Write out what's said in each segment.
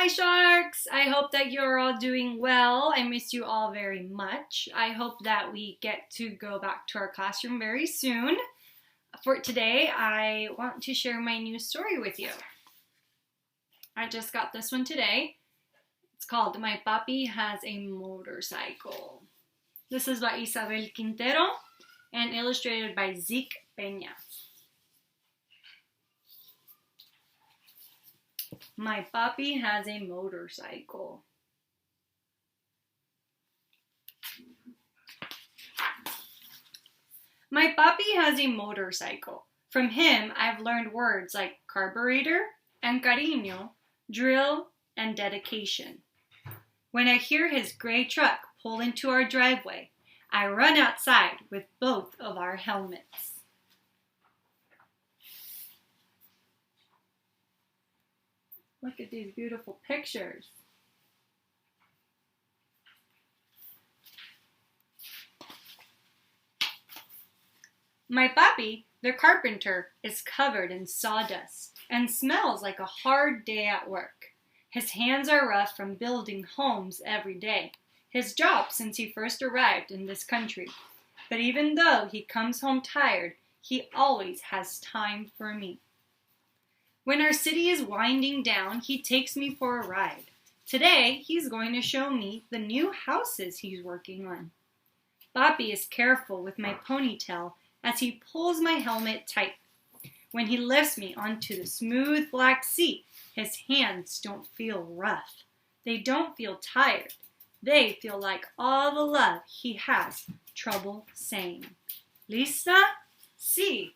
Hi, Sharks! I hope that you're all doing well. I miss you all very much. I hope that we get to go back to our classroom very soon. For today, I want to share my new story with you. I just got this one today. It's called My Papi Has a Motorcycle. This is by Isabel Quintero and illustrated by Zeke, Peña. My papi has a motorcycle. My papi has a motorcycle. From him, I've learned words like carburetor and cariño, drill, and dedication. When I hear his gray truck pull into our driveway, I run outside with both of our helmets. Look at these beautiful pictures. My papi, the carpenter, is covered in sawdust and smells like a hard day at work. His hands are rough from building homes every day, his job since he first arrived in this country. But even though he comes home tired, he always has time for me. When our city is winding down, he takes me for a ride. Today, he's going to show me the new houses he's working on. Papi is careful with my ponytail as he pulls my helmet tight. When he lifts me onto the smooth black seat, his hands don't feel rough. They don't feel tired. They feel like all the love he has trouble saying. Lista? Sí.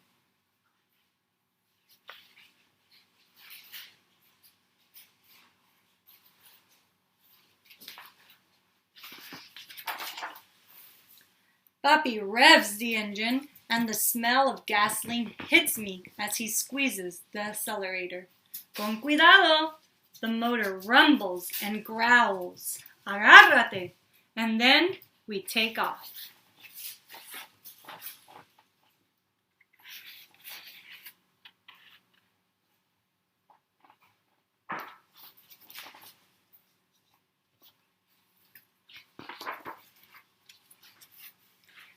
Papi revs the engine, and the smell of gasoline hits me as he squeezes the accelerator. Con cuidado! The motor rumbles and growls. Agárrate! And then we take off.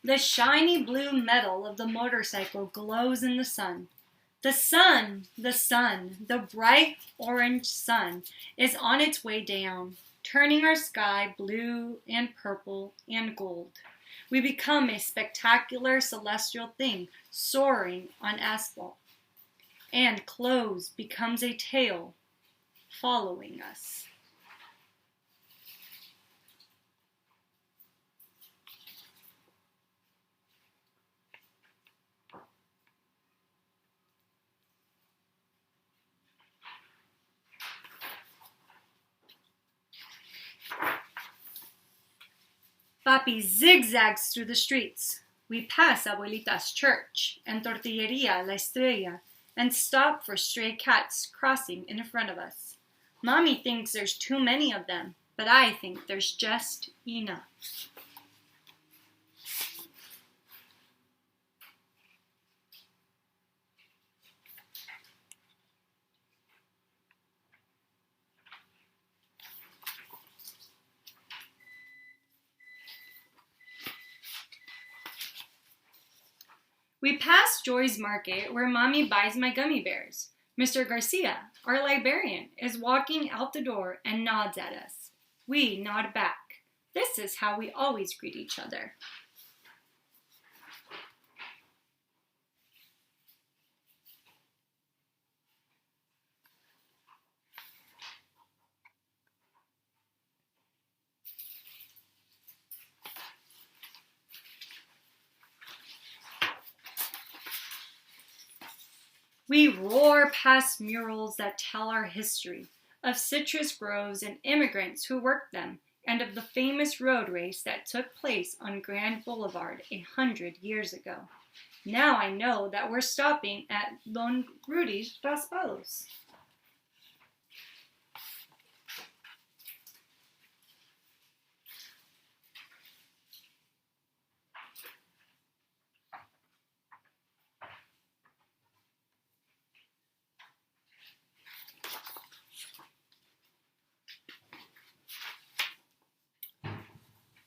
The shiny blue metal of the motorcycle glows in the sun. The sun, the bright orange sun is on its way down, turning our sky blue and purple and gold. We become a spectacular celestial thing soaring on asphalt. And clothes becomes a tail following us. Papi zigzags through the streets. We pass Abuelita's church and Tortilleria La Estrella and stop for stray cats crossing in front of us. Mommy thinks there's too many of them, but I think there's just enough. We pass Joy's Market where Mommy buys my gummy bears. Mr. Garcia, our librarian, is walking out the door and nods at us. We nod back. This is how we always greet each other. We roar past murals that tell our history, of citrus groves and immigrants who worked them, and of the famous road race that took place on Grand Boulevard 100 years ago. Now I know that we're stopping at Don Rudy's Raspados.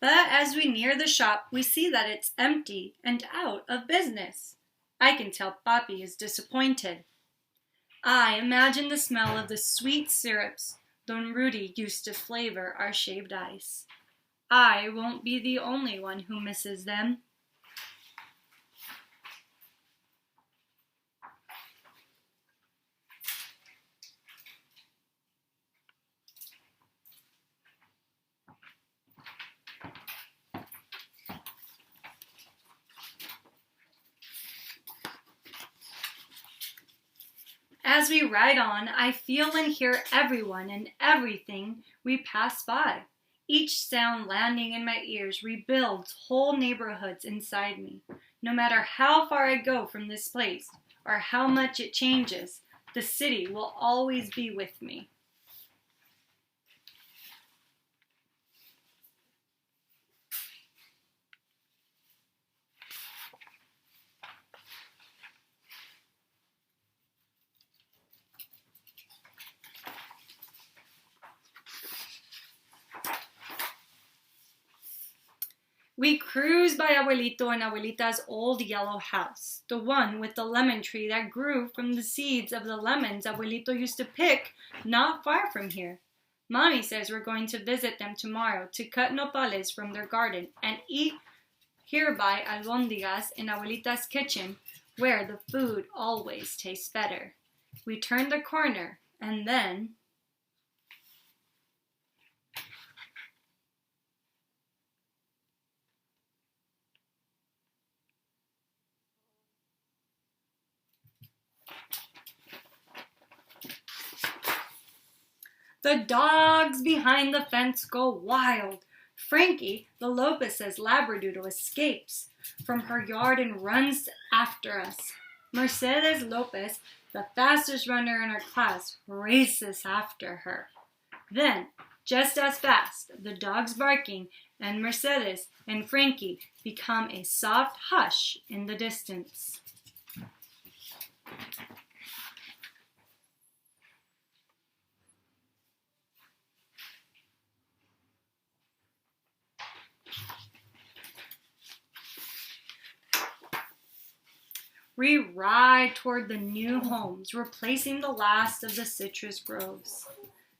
But as we near the shop, we see that it's empty and out of business. I can tell Papi is disappointed. I imagine the smell of the sweet syrups Don Rudy used to flavor our shaved ice. I won't be the only one who misses them. As we ride on, I feel and hear everyone and everything we pass by. Each sound landing in my ears rebuilds whole neighborhoods inside me. No matter how far I go from this place or how much it changes, the city will always be with me. We cruise by Abuelito and Abuelita's old yellow house, the one with the lemon tree that grew from the seeds of the lemons Abuelito used to pick not far from here. Mommy says we're going to visit them tomorrow to cut nopales from their garden and eat hereby albóndigas in Abuelita's kitchen, where the food always tastes better. We turn the corner, and then... the dogs behind the fence go wild. Frankie, the Lopez's Labradoodle, escapes from her yard and runs after us. Mercedes Lopez, the fastest runner in her class, races after her. Then, just as fast, the dogs barking and Mercedes and Frankie become a soft hush in the distance. We ride toward the new homes, replacing the last of the citrus groves.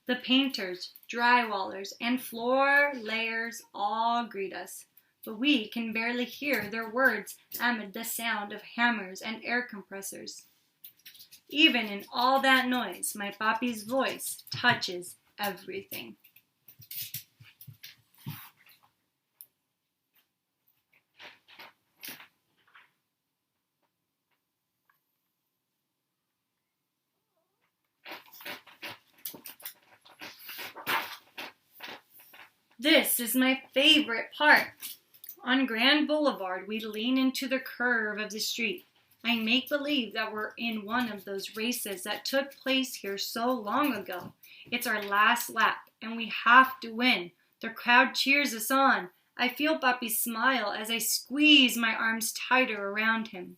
The painters, drywallers, and floor layers all greet us, but we can barely hear their words amid the sound of hammers and air compressors. Even in all that noise, my papi's voice touches everything. This is my favorite part. On Grand Boulevard, we lean into the curve of the street. I make believe that we're in one of those races that took place here so long ago. It's our last lap, and we have to win. The crowd cheers us on. I feel Papi smile as I squeeze my arms tighter around him.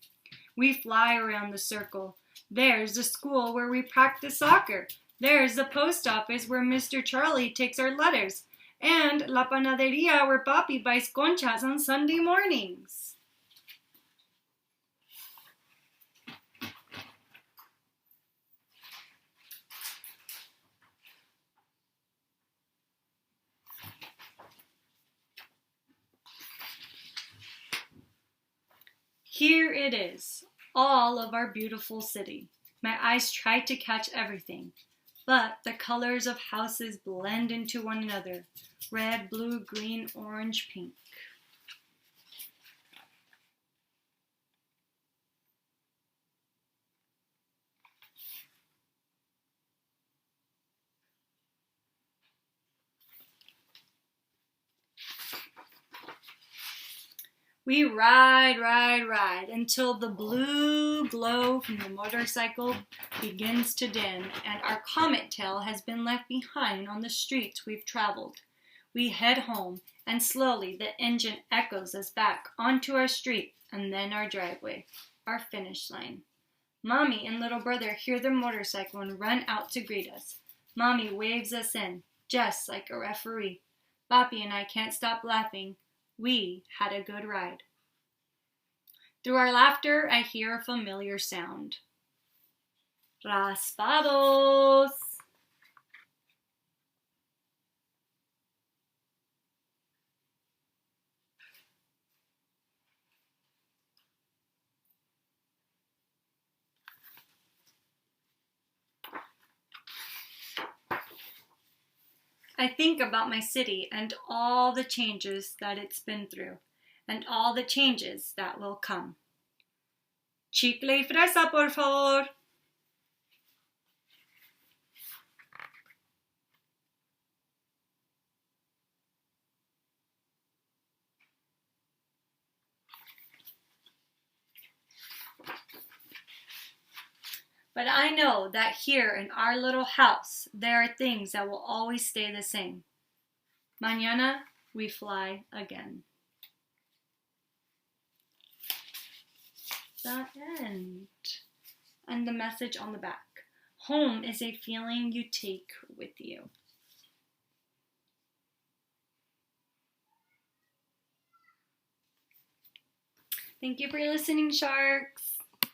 We fly around the circle. There's the school where we practice soccer. There's the post office where Mr. Charlie takes our letters. And La Panaderia where Papi buys conchas on Sunday mornings. Here it is, all of our beautiful city. My eyes try to catch everything, but the colors of houses blend into one another. Red, blue, green, orange, pink. We ride until the blue glow from the motorcycle begins to dim and our comet tail has been left behind on the streets we've traveled. We head home, and slowly the engine echoes us back onto our street and then our driveway, our finish line. Mommy and little brother hear the motorcycle and run out to greet us. Mommy waves us in, just like a referee. Papi and I can't stop laughing. We had a good ride. Through our laughter, I hear a familiar sound. Raspados! I think about my city and all the changes that it's been through, and all the changes that will come. Chicle y fresa, por favor. But I know that here in our little house, there are things that will always stay the same. Mañana we fly again. The end. And the message on the back. Home is a feeling you take with you. Thank you for listening, sharks.